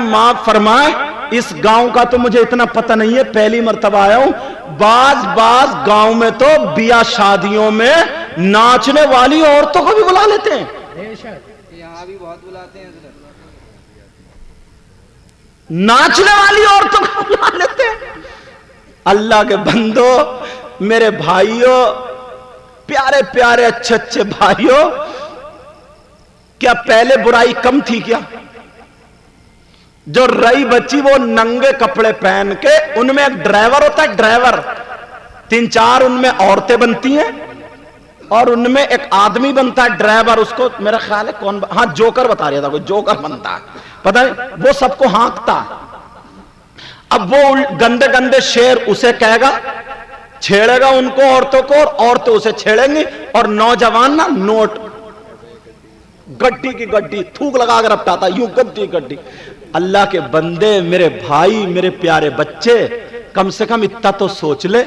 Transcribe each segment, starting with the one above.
माफ फरमाए, इस गांव का तो मुझे इतना पता नहीं है, पहली मर्तबा आया हूं। बाज गांव में तो बिया शादियों में नाचने वाली औरतों को भी बुला लेते हैं। यहाँ भी बहुत बुलाते हैं, नाचने वाली औरतों को बुला लेते हैं। अल्लाह के बंदो, मेरे भाइयों, प्यारे प्यारे अच्छे अच्छे भाइयों, क्या पहले बुराई कम थी क्या? जो रई बच्ची वो नंगे कपड़े पहन के, उनमें एक ड्राइवर होता है, ड्राइवर, 3-4 उनमें औरतें बनती हैं और उनमें एक आदमी बनता है ड्राइवर। उसको मेरा ख्याल है कौन, हाँ जोकर बता रहा था, कोई जोकर बनता है, पता नहीं, वो सबको हाँकता। अब वो गंदे गंदे शेर उसे कहेगा, छेड़ेगा उनको, औरतों को, और औरतें उसे छेड़ेंगी, और नौजवान ना नोट गड्डी की गड्डी थूक लगा कर अपटाता, यूं गड्डी गड्डी। अल्लाह के बंदे, मेरे भाई, मेरे प्यारे बच्चे, कम से कम इतना तो सोच ले,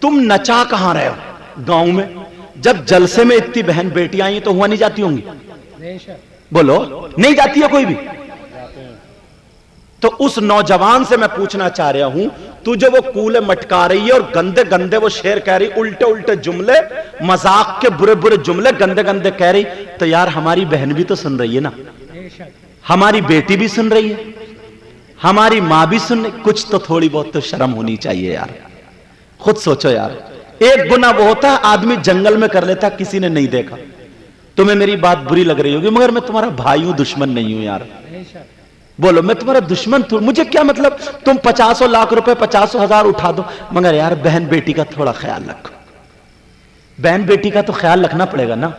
तुम नचा कहां रहे हो गांव में? जब जलसे में इतनी बहन बेटियां आई तो हुआ नहीं जाती होंगी? बोलो, नहीं जाती है कोई भी? तो उस नौजवान से मैं पूछना चाह रहा हूं, तुझे वो कूले मटका रही है और गंदे गंदे वो शेर कह रही, उल्टे उल्टे जुमले, मजाक के बुरे बुरे जुमले गंदे गंदे कह रही, तो यार हमारी बहन भी तो सुन रही है ना, हमारी बेटी भी सुन रही है, हमारी मां भी सुन रही, कुछ तो थोड़ी बहुत तो शर्म होनी चाहिए यार। खुद सोचो यार, एक गुना वो होता है आदमी जंगल में कर लेता, किसी ने नहीं देखा। तुम्हें मेरी बात बुरी लग रही होगी, मगर मैं तुम्हारा भाई हूं, दुश्मन नहीं हूं यार। बोलो, मैं तुम्हारा दुश्मन तो मुझे क्या मतलब, तुम 50 लाख रुपए 50 हजार उठा दो, मगर यार बहन बेटी का थोड़ा ख्याल रखो। बहन बेटी का तो ख्याल रखना पड़ेगा ना।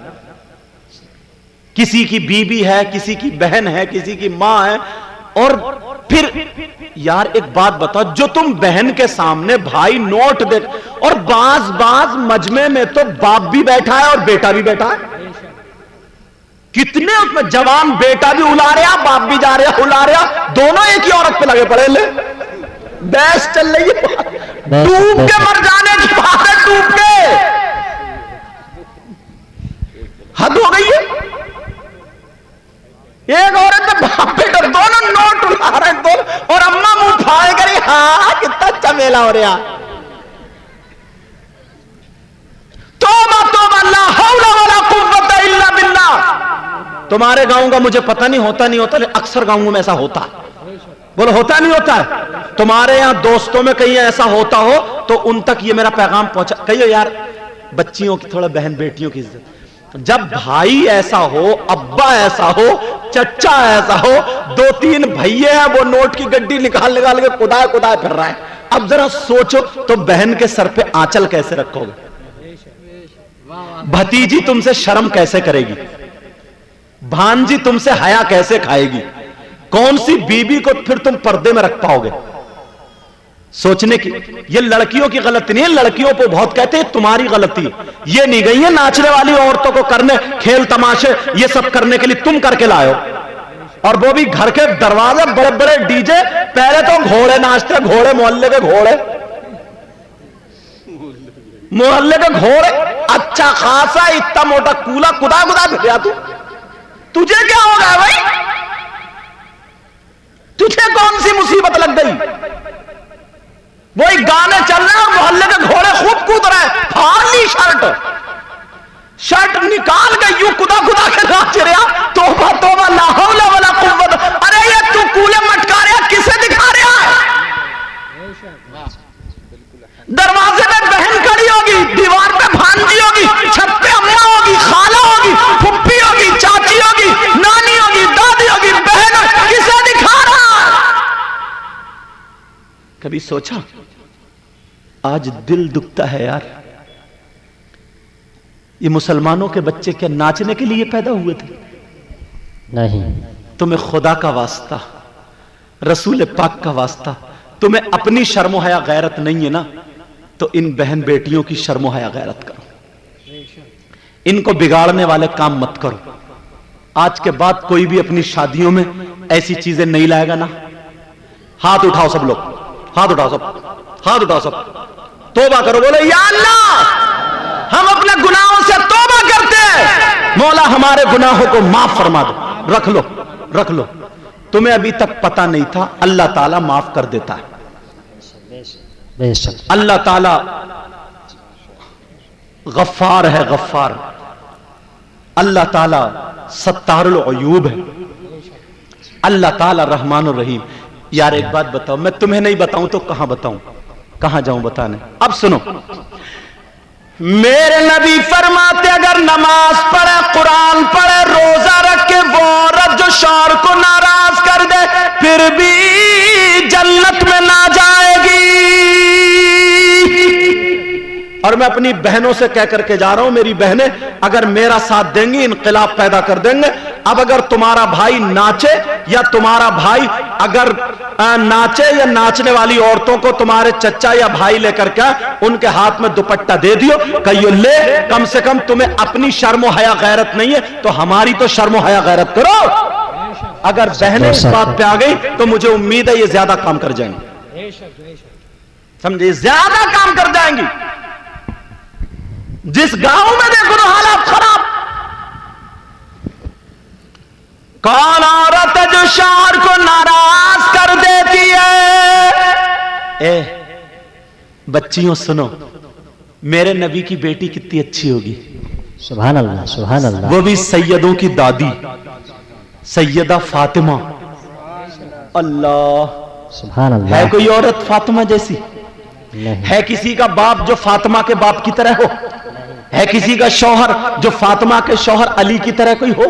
किसी की बीबी है, किसी की बहन है, किसी की मां है, और फिर यार एक बात बताओ, जो तुम बहन के सामने भाई नोट दे, और बाज मजमे में तो बाप भी बैठा है और बेटा भी बैठा है, कितने उसमें जवान बेटा भी उला रहा, बाप भी जा रहा उला रहा, दोनों एक ही औरत पे लगे पड़े। ले बहस चल रही है, डूब के मर जाने की बात है, डूब के, हद हो गई है। एक औरत तो बाप बेटा दोनों नोट उला रहे हैं, दोनों, और अम्मा मुंह फाड़ करी, हाँ कितना चमेला हो रहा। तौबा तौबा, ला हौला वला कुव्वता इल्ला बिल्लाह। तुम्हारे गांव का मुझे पता नहीं, होता नहीं होता, लेकिन अक्सर गांवों में ऐसा होता है। बोलो, होता नहीं होता है? तुम्हारे यहां दोस्तों में कहीं ऐसा होता हो तो उन तक ये मेरा पैगाम पहुंचा, कहिए यार बच्चियों की, थोड़ा बहन बेटियों की इज्जत। जब भाई ऐसा हो, अब्बा ऐसा हो, चचा ऐसा हो, 2-3 भैये हैं, वो नोट की गड्डी निकाल के कुदाए कुदाए फिर रहा है। अब जरा सोचो, तो बहन के सर पे आंचल कैसे रखोगे? भतीजी तुमसे शर्म कैसे करेगी? भांजी तुमसे हया कैसे खाएगी? कौन सी बीबी को फिर तुम पर्दे में रख पाओगे? सोचने की, ये लड़कियों की गलती नहीं है, लड़कियों को बहुत कहते हैं तुम्हारी गलती, ये नहीं गई है नाचने वाली औरतों को करने, खेल तमाशे ये सब करने के लिए तुम करके लाए हो, और वो भी घर के दरवाजे बड़े बड़े डीजे। पहले तो घोड़े नाचते, घोड़े, मोहल्ले के घोड़े, मोहल्ले के घोड़े, अच्छा खासा इतना मोटा कूला कुदा कुदा फिर तू, तुझे क्या हो गया भाई? तुझे कौन सी मुसीबत लग गई? वही गाने चल रहे हैं, मोहल्ले के घोड़े खूब कूद रहे हैं, फाड़ ली शर्ट निकाल के यूं कुदा कुदा के नाच रहा। तौबा तौबा, ला हौला वला कुव्वत। अरे ये तू कूले मटका रहा, किसे दिखा रहा है? दरवाजे में बहन खड़ी होगी, दीवार पे भांजी होगी, छत पे अम्मा होगी, खाला होगी, फुप्पी होगी, चाची होगी, नानी होगी, दादी होगी, बहन, किसे दिखा रहा? कभी सोचा? आज दिल दुखता है यार, ये मुसलमानों के बच्चे क्या नाचने के लिए पैदा हुए थे? नहीं। तुम्हें खुदा का वास्ता, रसूल पाक का वास्ता, तुम्हें अपनी शर्मो हया गैरत नहीं है ना, तो इन बहन बेटियों की शर्मो हया गैरत करो, इनको बिगाड़ने वाले काम मत करो। आज के बाद कोई भी अपनी शादियों में ऐसी चीजें नहीं लाएगा ना। हाथ उठाओ सब लोग, हाथ उठाओ सब, हाथ उठाओ सब, तौबा करो, बोलो या अल्लाह हम अपने गुनाहों से तौबा करते हैं, मौला हमारे गुनाहों को माफ फरमा दो। रख लो, रख लो, तुम्हें अभी तक पता नहीं था, अल्लाह ताला माफ कर देता है। बेशक। अल्लाह ताला गफ्फार है, गफ्फार। अल्लाह ताला सत्तारुल अयूब है। अल्लाह ताला रहमानुर रहीम। यार एक बात बताओ, मैं तुम्हें नहीं बताऊं तो कहां बताऊं, कहां जाऊं बताने। अब सुनो, मेरे नबी फरमाते अगर नमाज पढ़े, कुरान पढ़े, रोजा रखे, वो औरत जो शौहर को नाराज कर दे फिर भी जन्नत में ना जाएगी। और मैं अपनी बहनों से कह करके जा रहा हूं, मेरी बहनें अगर मेरा साथ देंगी इनकलाब पैदा कर देंगे। अब अगर तुम्हारा भाई नाचे या तुम्हारा भाई अगर नाचे या नाचने वाली औरतों को तुम्हारे चचा या भाई लेकर के उनके हाथ में दुपट्टा दे दियो, कहियो ले, कम से कम तुम्हें अपनी शर्म हया गैरत नहीं है तो हमारी तो शर्म हया गैरत करो। अगर बहनें इस बात पे आ गई तो मुझे उम्मीद है ये ज्यादा काम कर जाएंगे, समझे, ज्यादा काम कर जाएंगी। जिस गांव में देखो ना हालात खराब, कौन औरत है जो शौहर को नाराज कर देती है। बच्चियों सुनो, मेरे नबी की बेटी कितनी अच्छी होगी। सुभान अल्लाह, सुभान अल्लाह। वो भी सैयदों की दादी सैयदा फातिमा। अल्लाह, सुभान अल्लाह। है कोई औरत फातिमा जैसी? नहीं। है किसी का बाप जो फातिमा के बाप की तरह हो? है किसी का शौहर जो फातिमा के शौहर अली की तरह कोई हो?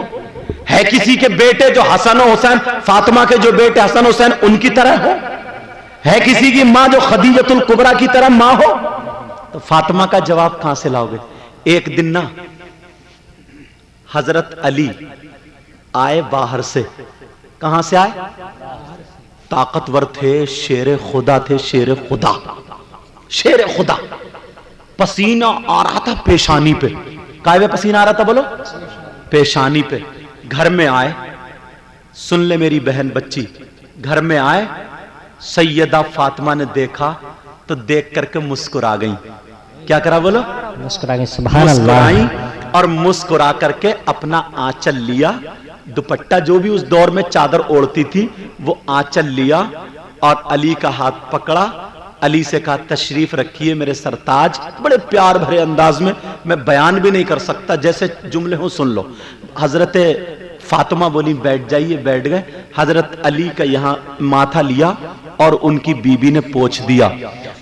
है किसी के बेटे जो हसन और हुसैन, फातिमा के जो बेटे हसन हुसैन उनकी तरह हो? है किसी की मां जो खदीजतुल कुबरा की तरह मां हो? तो फातिमा का जवाब कहां से लाओगे? एक दिन ना हजरत अली आए बाहर से। कहां से आए? ताकतवर थे, शेर खुदा थे, शेर खुदा, शेर खुदा। पसीना आ रहा था पेशानी पे। काय में पसीना आ रहा था बोलो? पेशानी पे। घर में आए, सुन ले मेरी बहन बच्ची, घर में आए, सैयदा फातिमा ने देखा तो देख करके मुस्कुरा गई। क्या करा बोलो? मुस्कुरा गई। सुभान अल्लाह। मुस्कुराई और मुस्कुरा करके अपना आंचल लिया, दुपट्टा जो भी उस दौर में चादर ओढ़ती थी वो आंचल लिया और अली का हाथ पकड़ा। अली से कहा तशरीफ रखिए मेरे सरताज। बड़े प्यार भरे अंदाज में, मैं बयान भी नहीं कर सकता, जैसे जुमले हो सुन लो। हजरत फातिमा बोली बैठ जाइए, बैठ गए। हजरत अली का यहां माथा लिया और उनकी बीबी ने पोंछ दिया।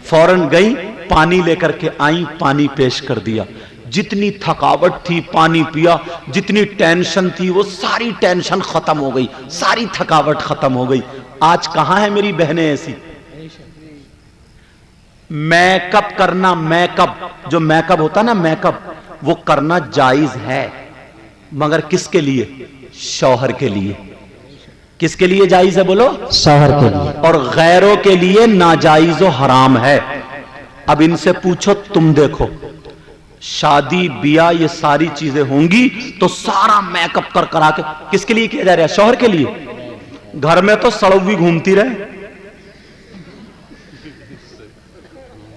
फौरन गई, पानी लेकर के आई, पानी पेश कर दिया। जितनी थकावट थी पानी पिया, जितनी टेंशन थी वो सारी टेंशन खत्म हो गई, सारी थकावट खत्म हो गई। आज कहां है मेरी बहनें ऐसी? मेकअप करना, मेकअप जो मेकअप होता ना, मेकअप वो करना जायज है, मगर किसके लिए? शौहर के लिए। किसके लिए जायज है बोलो? शौहर के लिए। और गैरों के लिए नाजायज और हराम है। अब इनसे पूछो, तुम देखो शादी बिया ये सारी चीजें होंगी तो सारा मेकअप कर करा के किसके लिए किया जा रहा है? शौहर के लिए। घर में तो सड़ौवी घूमती रहे।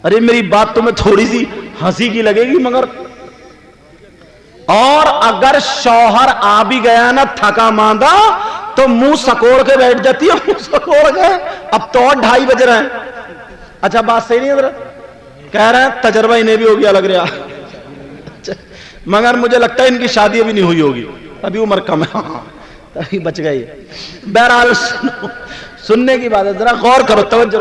अरे मेरी बात तुम्हें थोड़ी सी हंसी की लगेगी मगर, और अगर शौहर आ भी गया ना थका मांदा तो मुंह सकोड़ के बैठ जाती है, मुंह सकोड़ के। अब तो 2:30 बज रहे हैं। अच्छा बात सही नहीं है? कह रहे हैं तजर्बा इन्हें भी हो गया लग रहा, मगर मुझे लगता है इनकी शादी अभी नहीं हुई होगी, अभी उम्र कम है। तभी बच गई। बहरहाल सुनने की बात है, जरा गौर करो, तवज्जो।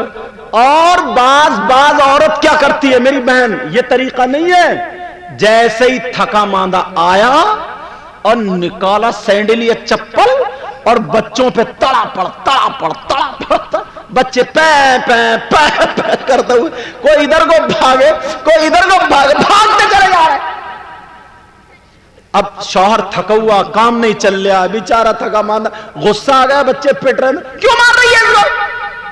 और बाज औरत क्या करती है मेरी बहन, ये तरीका नहीं है। जैसे ही थका मांदा आया और निकाला सैंडल या चप्पल और बच्चों पे तड़ा पड़, बच्चे पै पै पै पै करते हुए कोई इधर को भागे, कोई इधर को भागे, भागते चले जा रहे। अब शौहर थका हुआ, काम नहीं चल रहा, बेचारा थका मांदा, गुस्सा आ गया, बच्चे पिट रहे, क्यों मार रही है इसको?